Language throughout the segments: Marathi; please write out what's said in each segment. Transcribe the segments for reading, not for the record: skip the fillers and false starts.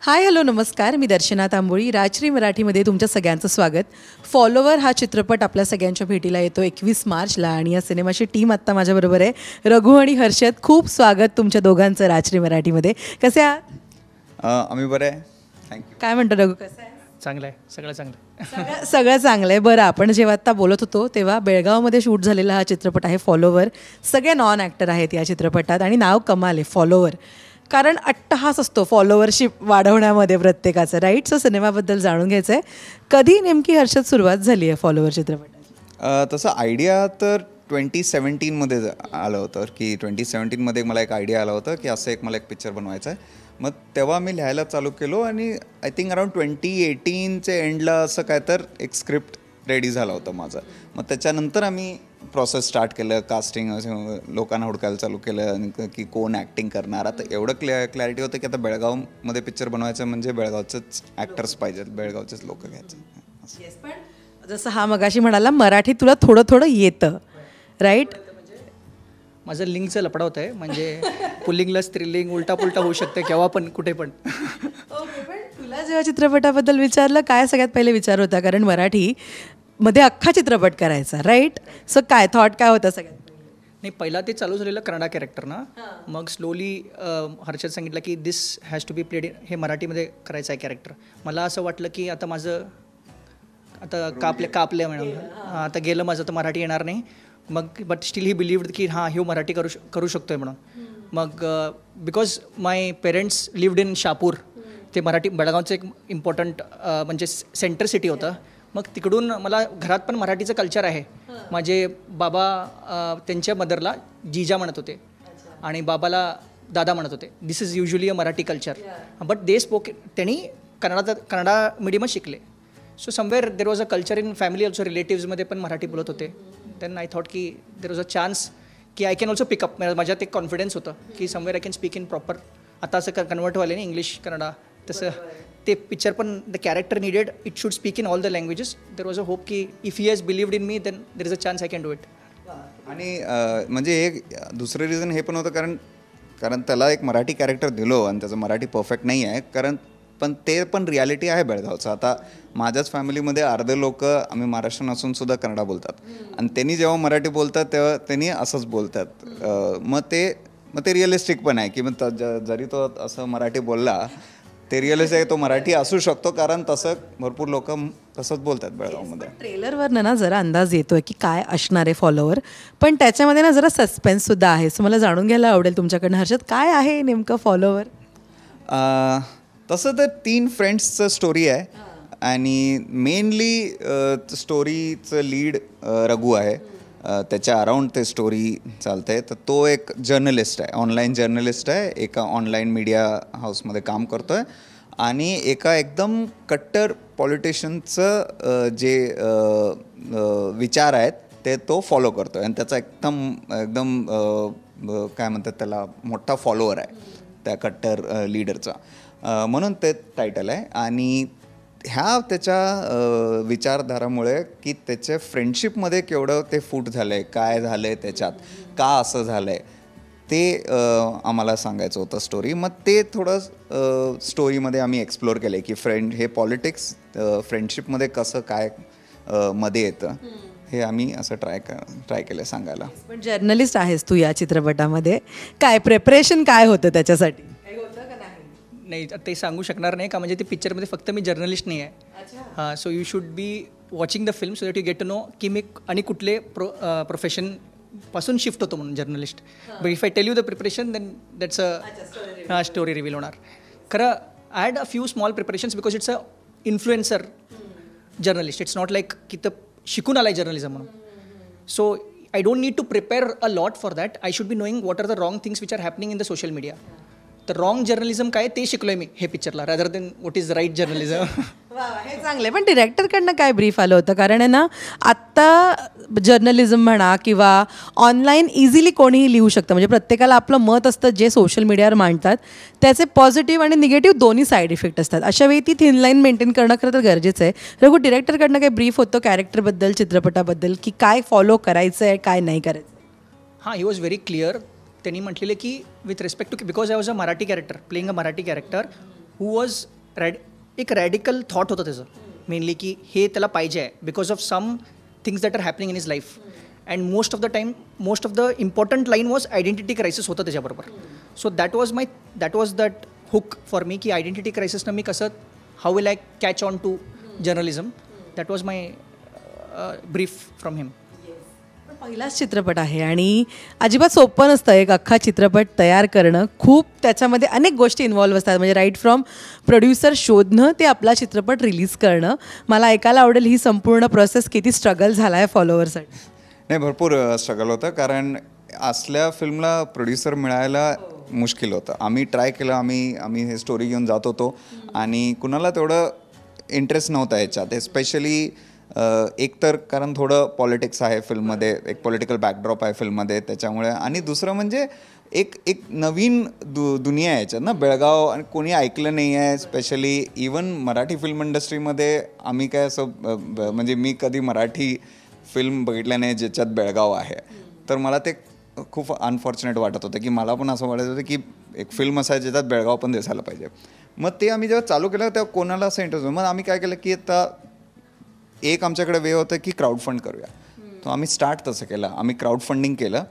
हाय हॅलो नमस्कार, मी दर्शना तांबोळी. राजश्री मराठीमध्ये तुमच्या सगळ्यांचं स्वागत. फॉलोवर हा चित्रपट आपल्या सगळ्यांच्या भेटीला येतो 21 मार्चला आणि या सिनेमाची टीम आत्ता माझ्याबरोबर आहे. रघु आणि हर्षद, खूप स्वागत तुमच्या दोघांचं राजश्री मराठीमध्ये. कसे आहात? आम्ही बरे आहे, थँक्यू. काय म्हणतो रघु, कसं आहे? चांगलं आहे, सगळं चांगलं आहे. सगळं चांगलं आहे. बरं, आपण जेव्हा आत्ता बोलत होतो तेव्हा बेळगावमध्ये शूट झालेला हा चित्रपट आहे फॉलोवर. सगळे नॉन ॲक्टर आहेत या चित्रपटात आणि नाव कमाल आहे फॉलोवर, कारण अट्टहास असतो फॉलोवरशिप वाढवण्यामध्ये प्रत्येकाचं, राईट? सो सिनेमाबद्दल जाणून घ्यायचं आहे. कधी नेमकी हर्षद सुरुवात झाली आहे फॉलोवर चित्रपटाची? तसं आयडिया तर 2017मध्ये आलं होतं की 2017मध्ये मला एक आयडिया आला होता की असं मला एक पिक्चर बनवायचा आहे. मग तेव्हा मी लिहायला चालू केलो आणि आय थिंक अराउंड 2018च्या एंडला असं काय तर एक स्क्रिप्ट रेडी झालं होतं माझं. मग त्याच्यानंतर आम्ही प्रोसेस स्टार्ट केलं, कास्टिंग लोकांना हुडकायला चालू केलं की कोण ॲक्टिंग करणार. आता एवढं क्लॅरिटी होतं की आता बेळगावमध्ये पिक्चर बनवायचं म्हणजे बेळगावचेच ॲक्टर्स पाहिजेत, बेळगावचेच लोक घ्यायचे. येस, पण जसं हा मगाशी म्हणाला मराठी तुला थोडं थोडं येतं, राईट? माझं लिंगचं लपडा होतं आहे, म्हणजे पुल्लिंगला स्त्रीलिंग उलटा पुलटा होऊ शकते केव्हा पण कुठे पण. तुला जेव्हा चित्रपटाबद्दल विचारलं काय सगळ्यात पहिले विचार होता, कारण मराठीमध्ये अख्खा चित्रपट करायचा, राईट? सो काय थॉट काय होता सगळ्यात? नाही, पहिला ते चालू झालेलं कन्नडा कॅरेक्टर ना, मग स्लोली हर्षद सांगितलं की दिस हॅज टू बी प्लेड, हे मराठीमध्ये करायचं आहे कॅरेक्टर. मला असं वाटलं की आता माझं आता कापले म्हणून आता गेलं माझं, तर मराठी येणार नाही. मग बट स्टील ही बिलीव्ड की हां हे मराठी करू शकतो आहे म्हणून. मग because my parents lived in Shahapur, ते मराठी बेळगावचं एक इम्पॉर्टंट म्हणजे सेंटर सिटी होतं. मग तिकडून मला घरात पण मराठीचं कल्चर आहे. माझे बाबा त्यांच्या मदरला जीजा म्हणत होते आणि बाबाला दादा म्हणत होते. This is usually a Marathi culture. But they spoke, त्यांनी कन्नडा मीडियमच शिकले. So somewhere there was a culture in family also, रिलेटिव्समध्ये पण मराठी बोलत होते. देन आय थॉट की देर वॉज अ चान्स की आय कॅन ऑल्सो पिकअप. माझ्यात एक कॉन्फिडन्स होतं की somewhere I can speak in proper. आता असं कन्वर्ट व्हायला नाही इंग्लिश कन्नडा, तसं ते पिक्चर पण the character needed it should speak in all the languages. There was a hope की if he has believed in me then there is a chance I can do it. आणि म्हणजे एक दुसरं रिझन हे पण होतं कारण त्याला एक मराठी कॅरेक्टर दिलो आणि त्याचं मराठी परफेक्ट नाही आहे, पण ते पण रियालिटी आहे बेळगावचं. आता माझ्याच फॅमिलीमध्ये अर्धे लोक आम्ही महाराष्ट्रीयन असून सुद्धा कन्नडा बोलतात आणि त्यांनी जेव्हा मराठी बोलतात तेव्हा त्यांनी असंच बोलतात. मग ते रिअलिस्टिक पण आहे की मग जरी तो असं मराठी बोलला ते रिअलिस्टिक आहे, तो मराठी असू शकतो, कारण तसं भरपूर लोक तसंच बोलतात बेळगावमध्ये. ट्रेलरवरनं ना जरा अंदाज येतोय की काय असणार आहे फॉलोवर, पण त्याच्यामध्ये ना जरा सस्पेन्ससुद्धा आहे. सो मला जाणून घ्यायला आवडेल तुमच्याकडनं हर्षद, काय आहे नेमकं फॉलोवर? तसं तर 3 फ्रेंड्सचं स्टोरी आहे आणि मेनली स्टोरीचं लीड रघु आहे. त्याच्या अराउंड ते स्टोरी चालतं आहे. तर तो एक जर्नलिस्ट आहे, ऑनलाईन जर्नलिस्ट आहे, एका ऑनलाईन मीडिया हाऊसमध्ये काम करतो आहे आणि एका एकदम कट्टर पॉलिटिशियनचं जे विचार आहेत ते तो फॉलो करतो आहे आणि त्याचा एकदम काय म्हणतात त्याला, मोठा फॉलोअर आहे त्या कट्टर लीडरचा. म्हणून ते टायटल आहे. आणि ह्या त्याच्या विचारधारामुळे की त्याच्या फ्रेंडशिपमध्ये केवढं ते फूट झालं आहे, काय झालं आहे त्याच्यात, का असं झालं आहे, ते आम्हाला सांगायचं होतं स्टोरी. मग ते थोडं स्टोरीमध्ये आम्ही एक्सप्लोअर केलं की हे पॉलिटिक्स फ्रेंडशिपमध्ये कसं काय मध्ये येतं, हे आम्ही असं ट्राय केलं सांगायला. पण जर्नलिस्ट आहेस तू या चित्रपटामध्ये, काय प्रिपरेशन काय होतं त्याच्यासाठी? नाही ते सांगू शकणार नाही का, म्हणजे ते पिक्चरमध्ये फक्त मी जर्नलिस्ट नाही आहे. हां, so you should be watching the film so that you get to know की मी आणि कुठले प्रोफेशनपासून शिफ्ट होतो म्हणून journalist. But if I tell you the preparation then that's a story reveal होणार. खरं I had a few small preparations because it's a influencer journalist. It's not like की तर शिकून आलाय जर्नलिझम म्हणून. So I don't need to prepare a lot for that. I should be knowing what are the wrong things which are happening in the social media. तर रॉंग जर्नलिझम काय ते शिकलोय मी हे पिक्चरला, rather than what is right journalism. हे चांगलं आहे. पण डिरेक्टरकडनं काय ब्रीफ आलं होतं? कारण आहे ना आत्ता जर्नलिझम म्हणा किंवा ऑनलाईन इझिली कोणीही लिहू शकतं, म्हणजे प्रत्येकाला आपलं मत असतं जे सोशल मीडियावर मांडतात, त्याचे पॉझिटिव्ह आणि निगेटिव्ह दोन्ही साईड इफेक्ट असतात. अशा वेळी ती थिन लाईन मेंटेन करणं खरं तर गरजेचं आहे. रघु, डिरेक्टरकडनं काय ब्रीफ होतं कॅरेक्टरबद्दल, चित्रपटाबद्दल, की काय फॉलो करायचं आहे काय नाही करायचं? हां, ही वॉज व्हेरी क्लिअर. त्यांनी म्हटलेलं की with respect to, because I was a Marathi character playing a Marathi character who was एक रॅडिकल थॉट होतं त्याचं मेनली की हे त्याला पाहिजे आहे because of some things that are happening in his life and most of the important line was identity crisis होतं त्याच्याबरोबर. So that was that hook for मी की आयडेंटिटी क्रायसिसनं मी कसं how will I catch on to journalism. That was my brief from him. पहिलाच चित्रपट आहे आणि अजिबात सोपं नसतं एक अख्खा चित्रपट तयार करणं. खूप त्याच्यामध्ये अनेक गोष्टी इन्व्हॉल्व्ह असतात, म्हणजे राईट फ्रॉम प्रोड्युसर शोधणं ते आपला चित्रपट रिलीज करणं. मला ऐकायला आवडेल ही संपूर्ण प्रोसेस किती स्ट्रगल झाला आहे फॉलोअरसाठी. नाही, भरपूर स्ट्रगल होतं, कारण असल्या फिल्मला प्रोड्युसर मिळायला मुश्किल होतं. आम्ही ट्राय केलं, आम्ही हे स्टोरी घेऊन जात होतो आणि कुणाला तेवढं इंटरेस्ट नव्हता ह्याच्यात. स्पेशली एक तर कारण थोडं पॉलिटिक्स आहे फिल्ममध्ये, एक पॉलिटिकल बॅकड्रॉप आहे फिल्ममध्ये त्याच्यामुळे, आणि दुसरं म्हणजे एक नवीन दुनिया आहे याच्यात ना. बेळगाव आणि कोणी ऐकलं नाही आहे, स्पेशली इवन मराठी फिल्म इंडस्ट्रीमध्ये आम्ही काय असं म्हणजे मी कधी मराठी फिल्म बघितल्या नाही ज्याच्यात बेळगाव आहे. तर मला ते खूप अनफॉर्च्युनेट वाटत होतं की मला पण असं वाटत होतं की एक फिल्म असायची ज्याच्यात बेळगाव पण दिसायला पाहिजे. मग ते आम्ही जेव्हा चालू केलं तेव्हा कोणाला असं इंटरेस्ट होतं. मग आम्ही काय केलं की आता एक आमच्याकडे वे होतं की क्राऊड फंड करूया. तो आम्ही स्टार्ट तसं केलं, आम्ही क्राऊड फंडिंग केलं.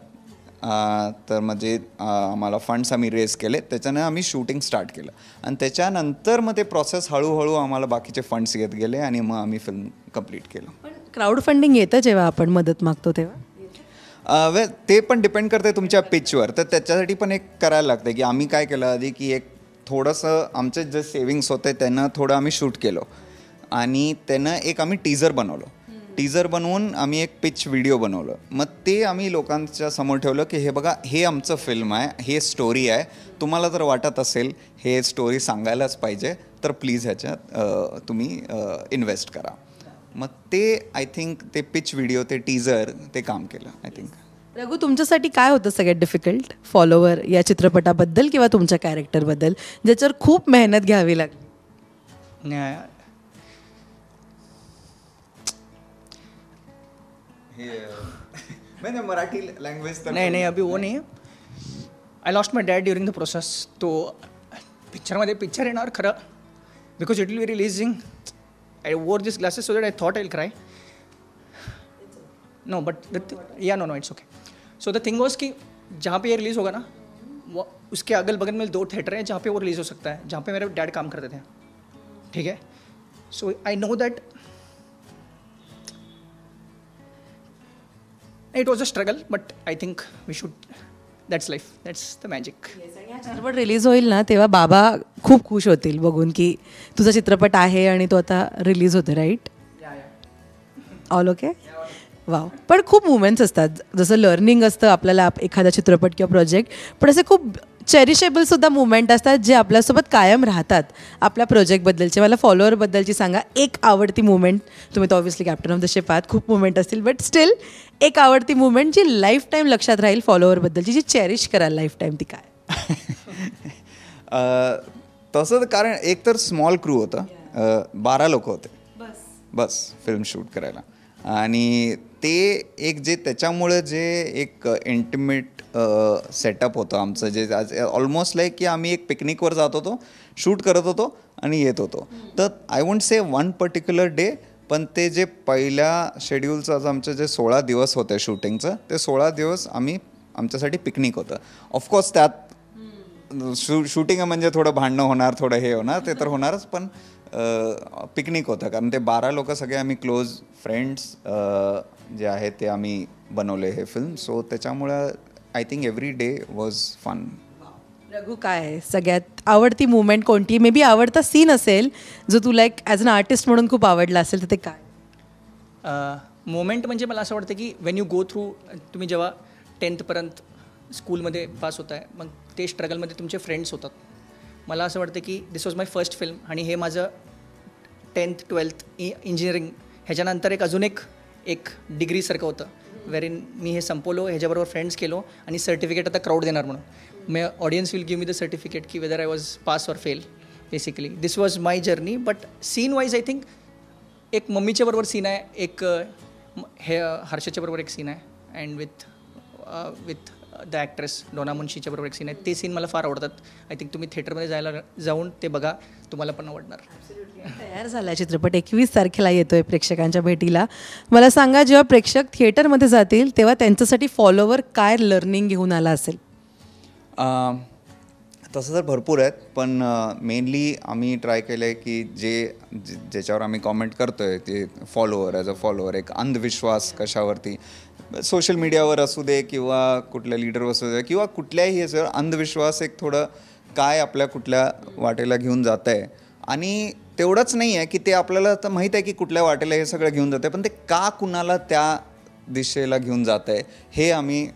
तर म्हणजे आम्हाला फंड्स आम्ही रेज केले, त्याच्यानं आम्ही शूटिंग स्टार्ट केलं आणि त्याच्यानंतर मग ते प्रोसेस हळूहळू आम्हाला बाकीचे फंड्स येत गेले आणि मग आम्ही फिल्म कंप्लीट केलं. पण क्राऊड फंडिंग येतं जेव्हा आपण मदत मागतो तेव्हा? ते पण डिपेंड करते तुमच्या पिचवर. तर त्याच्यासाठी पण एक करायला लागतं की आम्ही काय केलं आधी की एक थोडंसं आमचे जे सेविंग्स होते त्यांना थोडं आम्ही शूट केलं आणि त्यानं एक आम्ही टीजर बनवलं. टीजर बनवून आम्ही एक पिच व्हिडिओ बनवलं. मग ते आम्ही लोकांच्या समोर ठेवलं की हे बघा, हे आमचं फिल्म आहे, हे स्टोरी आहे, तुम्हाला जर वाटत असेल हे स्टोरी सांगायलाच पाहिजे तर प्लीज ह्याच्यात तुम्ही इन्व्हेस्ट करा. मग ते आय थिंक ते पिच व्हिडिओ, ते टीजर, ते काम केलं आय थिंक. रघु, तुमच्यासाठी काय होतं सगळ्यात डिफिकल्ट फॉलोवर या चित्रपटाबद्दल किंवा तुमच्या कॅरेक्टरबद्दल ज्याच्यावर खूप मेहनत घ्यावी लागली? मराठी लँग्वेज तर नाही अभी वो नाही. I lost my dad during the process. तो पिक्चर येणार खरं because it will be releasing. I wore this glasses so that I thought I will cry. No but no it's okay. So the thing was कि जहाँ पे ये रिलीज़ होगा ना, वो उसके अगल बगल में 2 थिएटर हैं जहाँ पे वो रिलीज़ हो सकता है, जहाँ पे मेरे डैड काम करते थे. ठीक है. So I know that it was a struggle, but I think we should, that's life, that's the magic. चित्रपट रिलीज होईल ना तेव्हा बाबा खूप खुश होतील बघून की तुझा चित्रपट आहे आणि तो आता रिलीज होते, राईट? All okay. वाव. पण खूप मुवमेंट्स असतात, जसं लर्निंग असतं आपल्याला एखादा चित्रपट किंवा प्रोजेक्ट, पण असे खूप चेरिशेबलसुद्धा मुवमेंट असतात जे आपल्यासोबत कायम राहतात आपल्या प्रोजेक्टबद्दलचे. मला फॉलोअरबद्दलची सांगा एक आवडती मुवमेंट. तुम्ही तर obviously captain of the ship आहात, खूप मुवमेंट असतील, बट स्टील एक आवडती मुवमेंट जी लाईफ टाईम लक्षात राहील फॉलोअरबद्दलची, जी चेरिश कराल लाईफ टाईम, ती काय? तसं कारण एक तर स्मॉल क्रू होतं, 12 लोक होते बस फिल्म शूट करायला. आणि ते एक जे त्याच्यामुळं जे एक इंटिमेट सेटअप होतं आमचं, जे ऑलमोस्ट लाईक की आम्ही एक पिकनिकवर जात होतो, शूट करत होतो आणि येत होतो. तर I won't say one particular day, पण ते जे पहिल्या शेड्यूलचं आमचं जे 16 दिवस होते शूटिंगचं, ते 16 दिवस आमच्यासाठी पिकनिक होतं. ऑफकोर्स त्यात शूटिंग म्हणजे थोडं भांडणं होणार, थोडं हे होणार, ते तर होणारच, पण पिकनिक होतं कारण ते 12 लोक सगळे आम्ही क्लोज फ्रेंड्स जे आहेत ते आम्ही बनवले हे फिल्म. सो त्याच्यामुळं I think every day was fun. Raghu, काय आहे सगळ्यात आवडती मुवमेंट कोणती? मे बी आवडता सीन असेल जो तुला एक ॲज अन आर्टिस्ट म्हणून खूप आवडला असेल, तर ते काय? मोमेंट म्हणजे मला असं वाटतं की वेन यू गो थ्रू, तुम्ही जेव्हा 10th स्कूलमध्ये पास होत आहे, मग ते स्ट्रगलमध्ये तुमचे फ्रेंड्स होतात. मला असं वाटतं की दिस वॉज माय फर्स्ट फिल्म आणि हे माझं 10th 12th इंजिनिअरिंग ह्याच्यानंतर अजून एक डिग्रीसारखं होतं, वेरिन मी हे संपवलो, ह्याच्याबरोबर फ्रेंड्स केलो आणि सर्टिफिकेट आता क्राऊड देणार म्हणून. May audience will give me the certificate की whether I was pass or fail. Basically this was my journey. But scene wise I think एक मम्मीच्या बरोबर सीन आहे, एक हे हर्षच्या बरोबर एक सीन आहे, अँड विथ द ॲक्ट्रेस डोना मुन्शीच्या बरोबर एक सीन आहे, ते सीन मला फार आवडतात. आय थिंक तुम्ही थिएटरमध्ये जाऊन ते बघा, तुम्हाला पण आवडणार. तयार झाला चित्रपट 21 तारखेला येतोय प्रेक्षकांच्या भेटीला. मला सांगा, जेव्हा प्रेक्षक थिएटरमध्ये जातील तेव्हा त्यांच्यासाठी फॉलोवर काय लर्निंग घेऊन आला असेल? तसं तर भरपूर आहेत, पण मेनली आम्ही ट्राय केलं आहे की ज्याच्यावर आम्ही कॉमेंट करतो आहे ते फॉलोवर, ॲज अ फॉलोवर एक अंधविश्वास कशावरती, सोशल मीडियावर असू दे किंवा कुठल्या लीडरवर असू दे किंवा कुठल्याही ह्याच्यावर अंधविश्वास एक थोडं काय आपल्या कुठल्या वाटेला घेऊन जात आहे. आणि तेवढंच नाही आहे की ते आपल्याला तर माहीत आहे की कुठल्या वाटेला हे सगळं घेऊन जातं आहे, पण ते का कुणाला त्या दिशेला घेऊन जात आहे हे आम्ही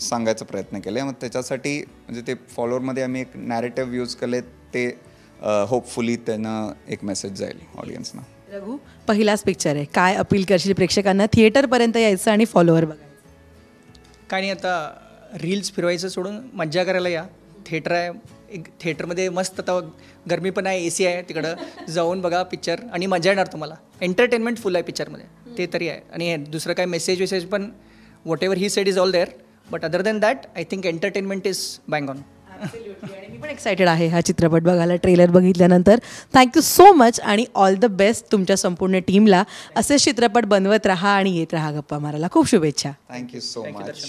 सांगायचा प्रयत्न केला. मग त्याच्यासाठी म्हणजे ते फॉलोअरमध्ये आम्ही एक नॅरेटिव्ह यूज केले, ते होपफुली त्यानं एक मेसेज जाईल ऑडियन्सना. रघु, पहिलाच पिक्चर आहे, काय अपील करशील प्रेक्षकांना थिएटरपर्यंत यायचं आणि फॉलोवर बघायचं? काय नाही, आता रील्स फिरवायचं सोडून मज्जा करायला या. थिएटर आहे, एक थिएटरमध्ये मस्त आता गरमी पण आहे, AC आहे, तिकडं जाऊन बघा पिक्चर आणि मजा येणार तुम्हाला. एंटरटेनमेंट फुल आहे पिक्चरमध्ये, ते तरी आहे. आणि दुसरं काय मेसेज पण whatever he said is all there, but other than that I think entertainment is bang on. आणि मी पण एक्सायटेड आहे हा चित्रपट बघायला ट्रेलर बघितल्यानंतर. थँक्यू सो मच आणि ऑल द बेस्ट तुमच्या संपूर्ण टीमला. असेच चित्रपट बनवत राहा आणि येत राहा गप्पा मारायला. खूप शुभेच्छा. Thank you so much.